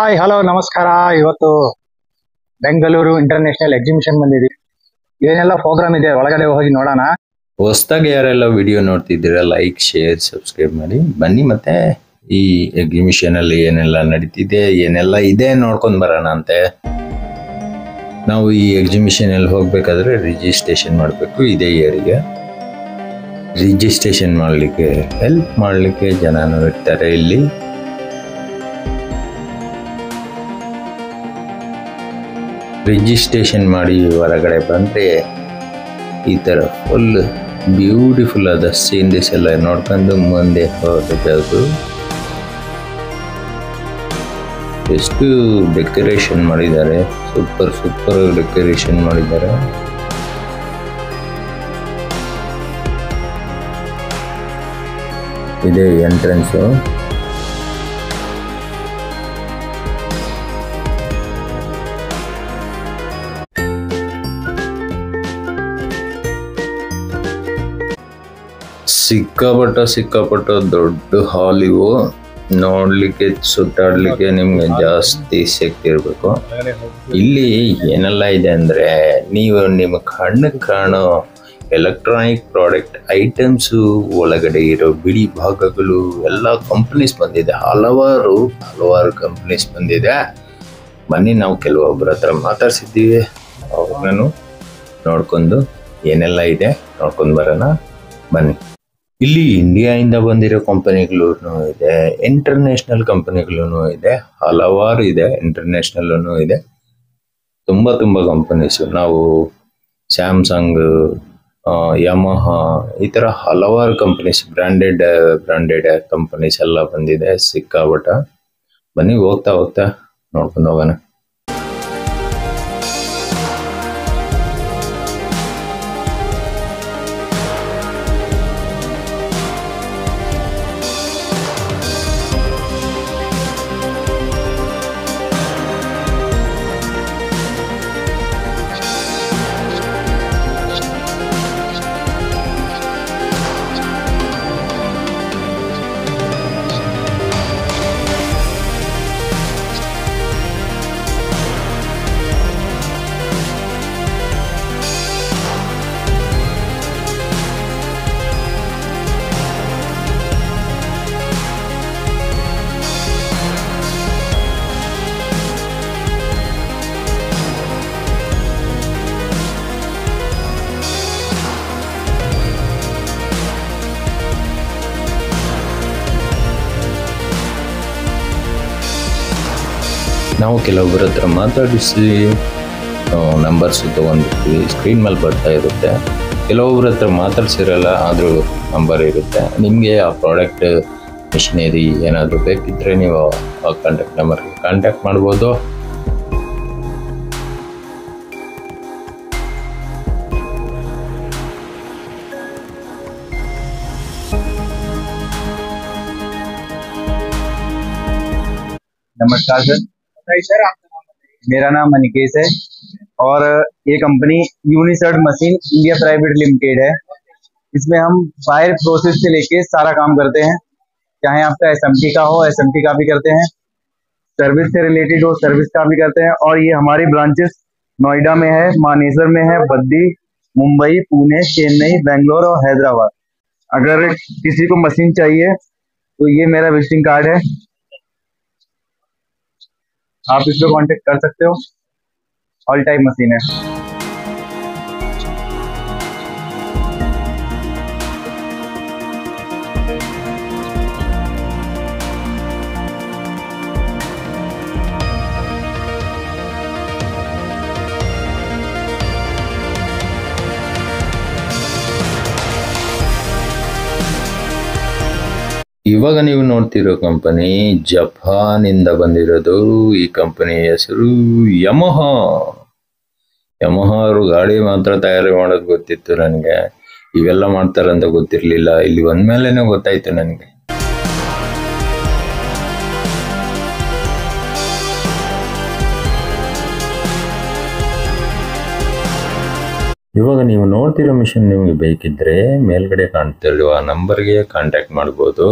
Hi hello ನಮಸ್ಕಾರ. ಇವತ್ತು Bengaluru international exhibition ಬಂದಿದ್ದೀವಿ. ಏನೆಲ್ಲ ಪ್ರೋಗ್ರಾಮ್ ಇದೆ ಒಳಗಡೆ ಹೋಗಿ ನೋಡೋಣ. ಹೊಸದಾಗಿ ಯಾರೆಲ್ಲ ವಿಡಿಯೋ ನೋಡ್ತಿದ್ದೀರಾ ಲೈಕ್ ಶೇರ್ ಸಬ್ಸ್ಕ್ರೈಬ್ ಮಾಡಿ ಬನ್ನಿ. ಮತ್ತೆ ಈ ಎಕ್ಸಿಬಿಷನ್ ಅಲ್ಲಿ ಏನೆಲ್ಲ ನಡೀತಿದೆ ಏನೆಲ್ಲ ಇದೆ ನೋಡ್ಕೊಂಡ್ ಬರೋಣ ಅಂತೆ. ನಾವು ಈ ಎಕ್ಸಿಬಿಷನ್ ಅಲ್ಲಿ ಹೋಗ್ಬೇಕಾದ್ರೆ ರಿಜಿಸ್ಟ್ರೇಷನ್ ಮಾಡಬೇಕು. ಇದೇ ಇಯರ್ಗೆ ರಿಜಿಸ್ಟ್ರೇಷನ್ ಮಾಡಲಿಕ್ಕೆ ಹೆಲ್ಪ್ ಮಾಡಲಿಕ್ಕೆ ಜನನು ಇರ್ತಾರೆ ಇಲ್ಲಿ. ರಿಜಿಸ್ಟ್ರೇಷನ್ ಮಾಡಿ ಹೊರಗಡೆ ಬಂದರೆ ಈ ಥರ ಫುಲ್ ಬ್ಯೂಟಿಫುಲ್ ಆದ ಸೀನರೀಸ್ ಎಲ್ಲ ನೋಡ್ಕೊಂಡು ಮುಂದೆ ಹೋಗಬಹುದು. ಎಷ್ಟು ಡೆಕೋರೇಷನ್ ಮಾಡಿದ್ದಾರೆ, ಸೂಪರ್ ಸೂಪರ್ ಡೆಕೋರೇಷನ್ ಮಾಡಿದ್ದಾರೆ. ಇದೇ ಎಂಟ್ರೆನ್ಸು. ಸಿಕ್ಕಾಪಟ್ಟ ದೊಡ್ಡ ಹಾಲ್ ಇವು. ನೋಡ್ಲಿಕ್ಕೆ ಸುತ್ತಾಡ್ಲಿಕ್ಕೆ ನಿಮ್ಗೆ ಜಾಸ್ತಿ ಶಕ್ತಿ ಇರಬೇಕು. ಇಲ್ಲಿ ಏನೆಲ್ಲ ಇದೆ ಅಂದ್ರೆ ನೀವು ನಿಮ್ಮ ಕಣ್ಣಿಗೆ ಕಾಣೋ ಎಲೆಕ್ಟ್ರಾನಿಕ್ ಪ್ರಾಡಕ್ಟ್ ಐಟಮ್ಸು, ಒಳಗಡೆ ಇರೋ ಬಿಡಿ ಭಾಗಗಳು ಎಲ್ಲ ಕಂಪನೀಸ್ ಬಂದಿದೆ. ಹಲವಾರು ಕಂಪನೀಸ್ ಬಂದಿದೆ. ಬನ್ನಿ, ನಾವು ಕೆಲವೊಬ್ಬರ ಹತ್ರ ಮಾತಾಡ್ಸಿದ್ದೀವಿ. ಅವ್ರನ್ನೂ ನೋಡ್ಕೊಂಡು ಏನೆಲ್ಲ ಇದೆ ನೋಡ್ಕೊಂಡು ಬರೋಣ ಬನ್ನಿ. ಇಲ್ಲಿ ಇಂಡಿಯಾದಿಂದ ಬಂದಿರೋ ಕಂಪನಿಗಳು ಇದೆ, ಇಂಟರ್ನ್ಯಾಷನಲ್ ಕಂಪನಿಗಳು ಇದೆ, ಹಲವಾರು ಇದೆ. ಇಂಟರ್ನ್ಯಾಷನಲ್ ಇದೆ, ತುಂಬಾ ಕಂಪನೀಸು. ನಾವು ಸ್ಯಾಮ್ಸಂಗ್, ಯಮಹಾ, ಈ ಥರ ಹಲವಾರು ಕಂಪನೀಸ್, ಬ್ರ್ಯಾಂಡೆಡ್ ಕಂಪನೀಸ್ ಎಲ್ಲ ಬಂದಿದೆ. ಸಿಕ್ಕಾಪಟ್ಟ. ಬನ್ನಿ, ಹೋಗ್ತಾ ನೋಡ್ಕೊಂಡು ಹೋಗೋಣ. ನಾವು ಕೆಲವೊಬ್ಬರ ಹತ್ರ ಮಾತಾಡಿಸಿ ನಂಬರ್ಸ್ ತೊಗೊಂಡಿರ್ತೀವಿ. ಸ್ಕ್ರೀನ್ ಮೇಲೆ ಬರ್ತಾ ಇರುತ್ತೆ. ಕೆಲವೊಬ್ಬರ ಹತ್ರ ಮಾತಾಡ್ಸಿರಲ್ಲ, ಆದರೂ ನಂಬರ್ ಇರುತ್ತೆ. ನಿಮಗೆ ಆ ಪ್ರಾಡಕ್ಟ್ ಮಿಷಿನರಿ ಏನಾದರೂ ಬೇಕಿದ್ದರೆ ನೀವು ಆ ಕಾಂಟ್ಯಾಕ್ಟ್ ನಂಬರ್ಗೆ ಕಾಂಟ್ಯಾಕ್ಟ್ ಮಾಡ್ಬೋದು. नमस्कार सर, मेरा नाम अनिकेश है और ये company Unicert machine India private limited है। इसमें हम फायर प्रोसेस से लेके सारा काम करते हैं। चाहे आपका एसएमटी का हो, एसएमटी का भी करते हैं, सर्विस से रिलेटेड हो, सर्विस का भी करते हैं। और ये हमारी ब्रांचेस नोएडा में है, मानेसर में है, बद्दी, मुंबई, पुणे, चेन्नई, बेंगलोर और हैदराबाद। अगर किसी को मशीन चाहिए तो ये मेरा विजिटिंग कार्ड है, आप इस पे कांटेक्ट कर सकते हो। ऑल टाइप मशीन है। ಇವಾಗ ನೀವು ನೋಡ್ತಿರೋ ಕಂಪನಿ ಜಪಾನಿಂದ ಬಂದಿರೋದು. ಈ ಕಂಪನಿ ಹೆಸರು ಯಮಹಾ. ಅವರು ಗಾಡಿ ಮಾತ್ರ ತಯಾರಿ ಮಾಡೋದು ಗೊತ್ತಿತ್ತು ನನಗೆ, ಇವೆಲ್ಲ ಮಾಡ್ತಾರಂತ ಗೊತ್ತಿರಲಿಲ್ಲ. ಇಲ್ಲಿ ಬಂದ್ಮೇಲೆನೆ ಗೊತ್ತಾಯ್ತು ನನಗೆ. ಇವಾಗ ನೀವು ನೋಡ್ತಿರೋ ಮಿಷನ್ ನಿಮಗೆ ಬೇಕಿದ್ರೆ ಮೇಲ್ಗಡೆ ಕಾಣ್ತಿರುವ ನಂಬರ್ಗೆ ಕಾಂಟ್ಯಾಕ್ಟ್ ಮಾಡ್ಬೋದು.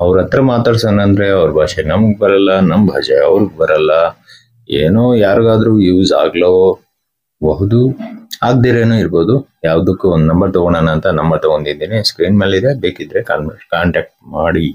ಅವ್ರ ಹತ್ರ ಮಾತಾಡ್ಸೋಣಂದ್ರೆ ಅವ್ರ ಭಾಷೆ ನಮ್ಗೆ ಬರಲ್ಲ, ನಮ್ಮ ಭಾಷೆ ಅವ್ರಿಗೆ ಬರಲ್ಲ. ಏನೋ ಯಾರಿಗಾದ್ರೂ ಯೂಸ್ ಆಗ್ಲಬಹುದು, ಆಗ್ದಿರೇನೂ ಇರ್ಬೋದು. ಯಾವುದಕ್ಕೂ ಒಂದು ನಂಬರ್ ತಗೊಳೋಣ ಅಂತ ನಂಬರ್ ತಗೊಂಡಿದ್ದೀನಿ. ಸ್ಕ್ರೀನ್ ಮೇಲೆ ಇದೆ, ಬೇಕಿದ್ರೆ ಕಾಂಟ್ಯಾಕ್ಟ್ ಮಾಡಿ.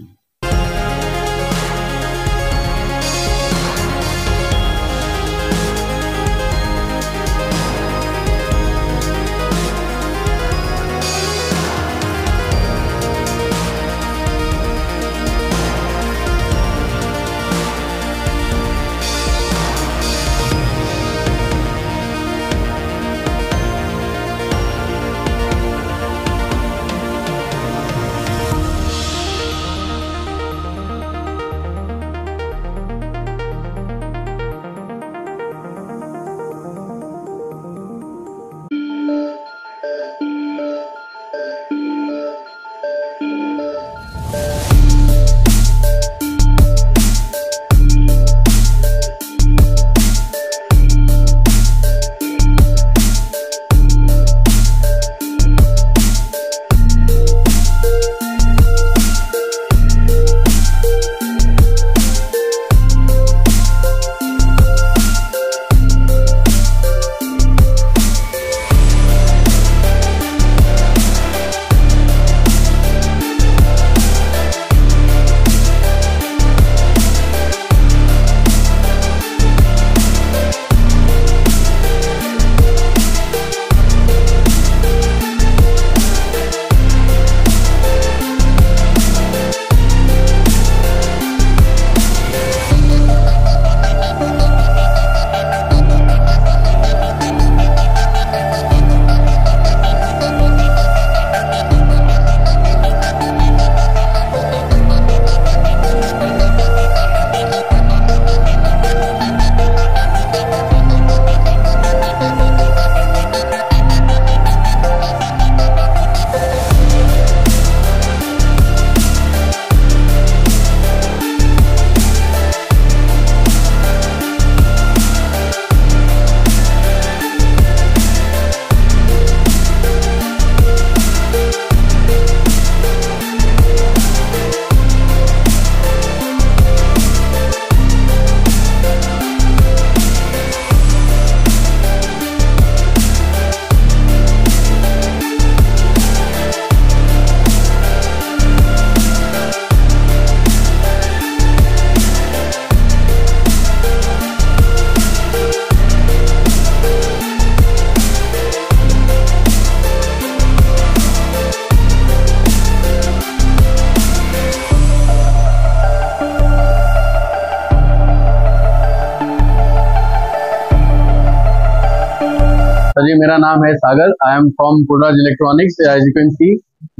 जी, मेरा नाम है सागर. I am from Puraj Electronics. As you can see,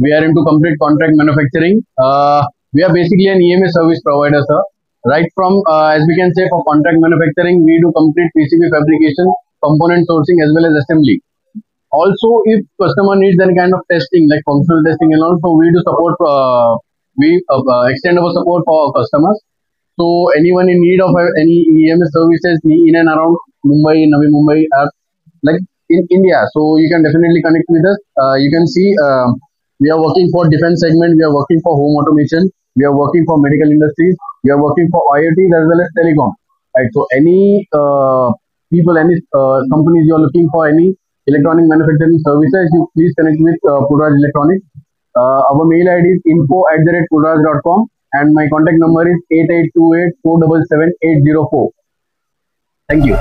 we are into complete contract manufacturing. We are basically an EMS service provider, sir. Right from, as we can say, for contract manufacturing, we do complete PCB fabrication, component sourcing, as well as assembly. Also, if customer needs any kind of testing, like functional testing and also, we do support, we extend our support for our customers. So, anyone in need of any EMS services in and around Mumbai, Navi Mumbai, like in India, so you can definitely connect with us. You can see we are working for defense segment, we are working for home automation, we are working for medical industries, we are working for IoT as well as telecom. Right. So any people, any companies you are looking for any electronic manufacturing services, you please connect with Puraj Electronics. Our mail ID is info@puraj.com and my contact number is 8828 477 804. Thank you.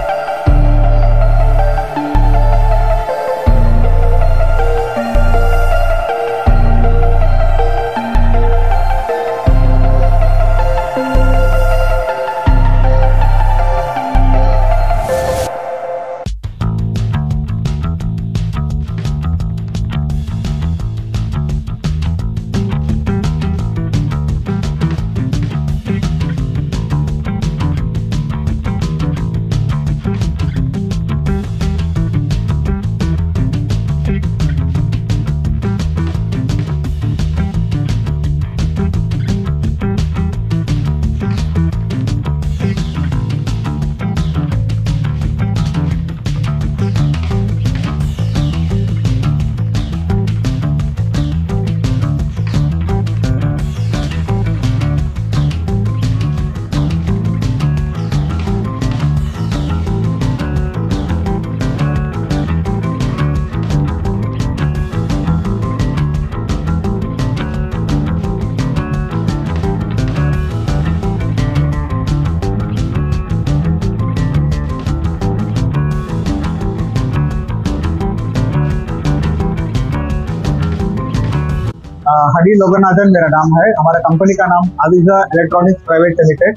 हरी लोगनाथन मेरा नाम है। हमारा company का नाम अविजा electronics private limited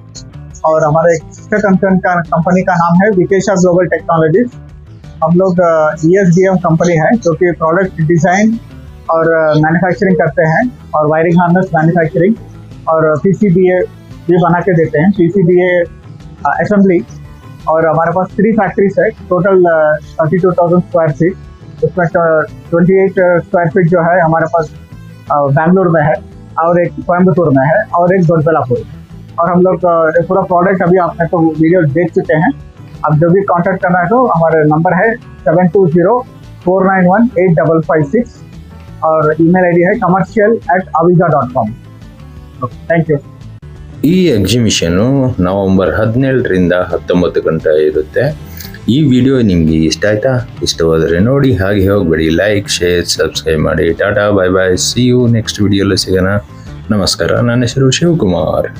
और हमारे company का नाम है विकेशा ग्लोबल टेक्नोलॉजीज। हम लोग ESDM कंपनी है जो कि प्रोडक्ट डिजाइन और मैन्युफैक्चरिंग करते हैं और वायरिंग हार्नेस मैन्युफैक्चरिंग और PCBA भी बना के देते हैं, PCBA असेंबली। और हमारे पास 3 फैक्ट्रीज है, टोटल 32,000 स्क्वायर फीट। उसमें 28 स्क्वायर फीट जो है हमारे पास बेंगलोर में है और एक कोयम्बतूर में है और एक दोडबेलापुर। और हम लोग पूरा प्रोडक्ट अभी आपने तो वीडियो देख चुके हैं। अब जो भी कांटेक्ट करना है तो हमारा नंबर है 720-491-8556 और ईमेल ID है commercial@aviza.com। Thank you. ಈ ಎಕ್ಸಿಬಿಷನ್ನು ನವೆಂಬರ್ 17ರಿಂದ 19 ಗಂಟೆ ಇರುತ್ತೆ। ಈ ವಿಡಿಯೋ ನಿಮಗೆ ಇಷ್ಟ ಆಯ್ತಾ? ಇಷ್ಟವಾದರೆ ನೋಡಿ, ಹಾಗೆ ಹೋಗಬೇಡಿ, ಲೈಕ್, ಶೇರ್, ಸಬ್ಸ್ಕ್ರೈಬ್ ಮಾಡಿ। Tata, bye bye, see you next ವಿಡಿಯೋಲ್ಲಿ ಸಿಗೋಣ। ನಮಸ್ಕಾರ, ನನ್ನ ಹೆಸರು ಶಿವಕುಮಾರ್।